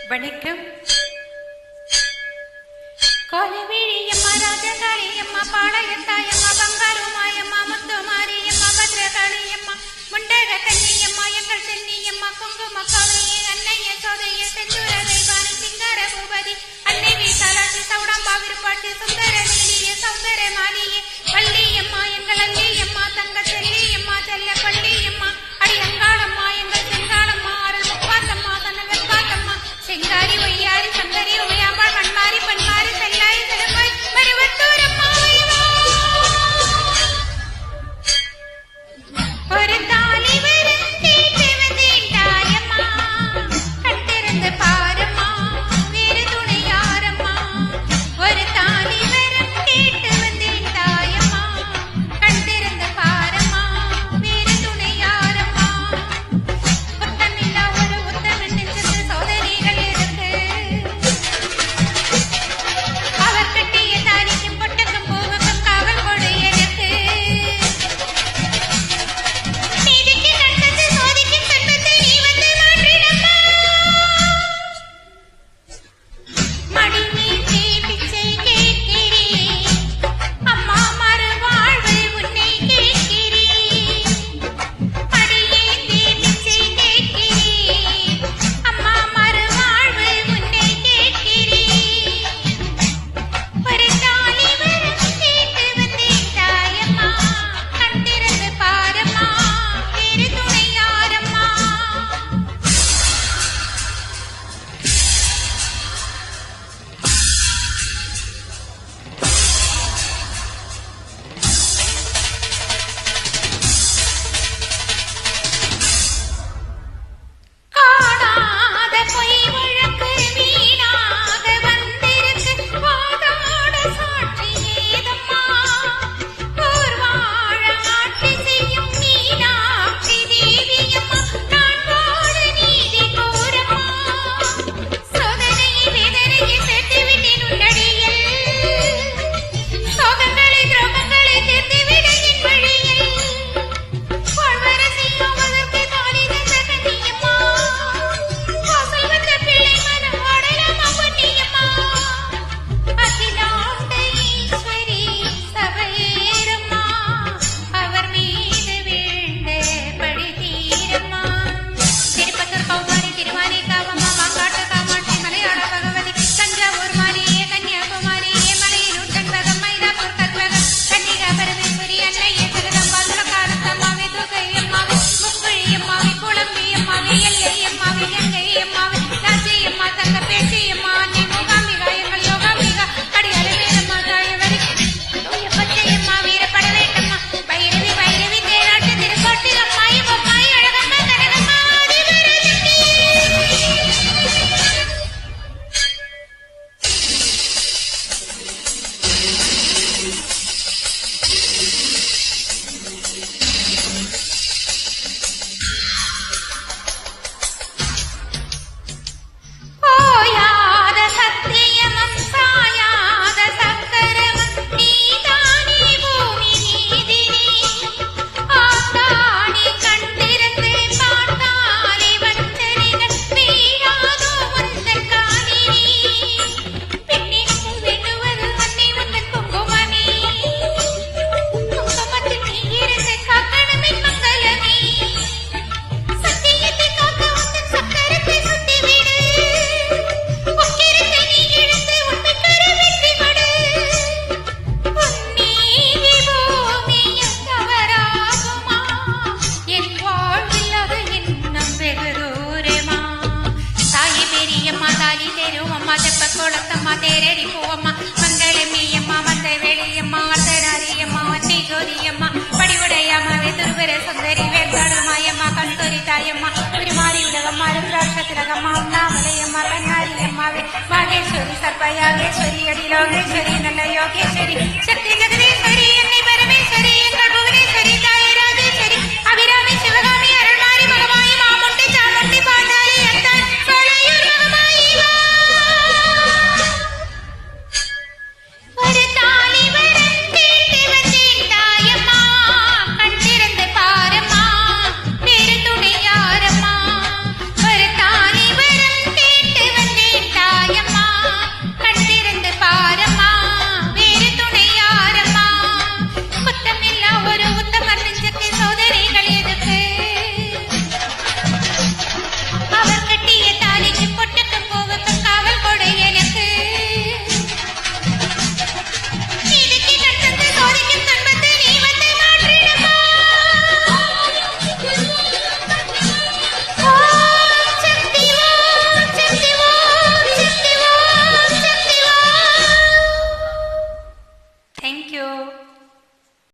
வணக்கம். காலவேழியம்மா, ராஜகாளியம்மா, பாளையத்தாயம்மா, பங்காருமாயம்மா, முத்துமாரியம்மா, பத்ரகாளியம்மா, முண்டக கன்னியம்மா, எங்கள் சென்னியம்மா, குங்கும காவையே, அன்னைய சோதைய, செந்தூர தெய்வானி, சிங்கார பூபதி, அன்னை வீசாலாட்சி, சவுடாம்பா விருப்பாட்சி, சுந்தர நீலிய, சௌந்தர மாலியே, வள்ளியம்மா, எங்கள் அல்லியம்மா, தங்க செல்லியம்மா, செல்ல பள்ளியம்மா, அடி அங்காளம்மா, எங்கள் செங்காளம்மா, அருள் முப்பாத்தம்மா, தன்ன வெப்பாத்தம்மா, செங்காரி ஒய்யாரி சந்தரி உமையாம்பா, கண்மாரி பண்மாரி செல்லாய் செலப்பாய் மருவத்தூரம்மா, ஒரு தாலி வரும் கேட்டு வந்தேன் தாயம்மா, கட்டிருந்து பாரம்மா, வேறு துணை யாரம்மா, ஒரு தாலி வரும் கேட்டு வந்தேன் தாயம்மா, கட்டிருந்து பாரம்மா, வேறு துணை யாரம்மா, உத்தமில்லா ஒரு உத்தமன் நெஞ்சத்து சோதனைகள் இருக்கு, அவர் கட்டிய தாலிக்கும் பொட்டுக்கும் பூவுக்கும் காவல் கொடு எனக்கு, நீதிக்கு கண்டது சோதிக்கும் துன்பத்தை நீ வந்து மாற்றிடம்மா, மடிமீட்டே பிச்சை கேட்கிறேன் அம்மா, மறுவாழ்வு உன்னை கேட்கிறேன், மடியேந்தே பிச்சை கேட்கிறேன் அம்மா, மறுவாழ்வு உன்னை கேட்கிறேன், ஒரு தாலி வரும் கேட்டு வந்தேன் தாயம்மா, கண்டிருந்து பாரம்மா, வேறு துணை யாரம்மா. காணாத பொய் வழக்கு வீணாக வந்திருக்கு, வாதாட சாட்சி ஏதம்மா, ஊர் வாழ ஆட்சி செய்யும் மீனாட்சி தேவியம்மா, நான் வாழ நீதி கோரம்மா, சோதனையை வேதனையை சேர்த்து விட்டேன் உன்னடியில், சோகங்களை துரோகங்களை தீர்த்து விட என் வழியில், வாழ்வரசி ஆவதற்கு தாலி தந்த கன்னியம்மா, வாசல் வந்த பிள்ளை மனம் வாடலாமா பொன்னியம்மா, அகிலாண்ட ஈஸ்வரி சபையேறம்மா, அவர் மீது வீழ்ந்த பழி தீரம்மா, திருப்பத்தூர் கௌமாரி, திருவானை காவம்மா, மாங்காட்டு காமாட்சி, மலையாள பகவதி, தஞ்சாவூர் மாரியே, கன்னியாகுமாரியே, மலையில் உட்டன் மயிலாப்பூர் கற்பகம், கன்னிகா பரமேஸ்வரி, அன்னையே ஜெகதம்பா, துலகாரத்தம்மாவே, துர்க்கையம்மாவே, முக்குழியம்மாவே, குளம்பியம்மாவே, எல்லையம்மாவே, கங்கையம்மாவே, ராஜையம்மா, தங்க பேச்சியம்மா, அன்னை மூகாம்பிகா, எங்கள் யோகாம்பிகா, அடியார வேலம்மா, தாயவரி, தூய பச்சையம்மா, வீரப்படவேட்டம்மா, பைரவி பைரவி, தேராட்டு திருக்கோட்டு அம்மாயி பொம்மாயி, அழகம்மா, கனகம்மா, ஆதிபராசக்தி. ஓயாத சத்தியமும் சாயாத சக்கரமும் நீதானே பூமி நீதினி, ஆத்தானே கண்டிருந்து பார்த்தாலே வஞ்சனைகள் வீழாதோ உந்தன் காலினி, பெண்ணினும் வெண்ணுவது அன்னை உந்தன் குங்குமமே, குங்குமத்தில் நீ இருந்து காக்கணும் என் மங்களமே, சத்தியத்தை காக்க உந்தன் சக்கரத்தை சுத்திவிடு, உக்கிரத்தை நீ இழந்து உண்மைக்கரு வெற்றி கொடு, உன்னீதி பூமியும் தவறாகுமா, என் வாழ்வில் அது இன்னும் வெகு தூரமா, தாயி பெரியம்மா, தாலி தெருவம்மா, தெப்ப கோலத்தம்மா, தேரடி பூவம்மா, மங்களமியம்மா, மந்த வெளியம்மா, அர்த்தநாரியம்மா, அன்னை ஜோதியம்மா, படிவுடையம்மாவே, துருவர சுந்தரி, வேங்காடுமாயம்மா, கஸ்தூரி தாயம்மா, பெருமாரி உலகம்மா, ருத்ராட்ச திலகம்மா, உண்ணாமலையம்மா, கண்ணாரியம்மாவே, வாகேஸ்வரி, சர்ப்பயாகேஸ்வரி, அடிலோகேஸ்வரி, நல்ல யோகேஸ்வரி,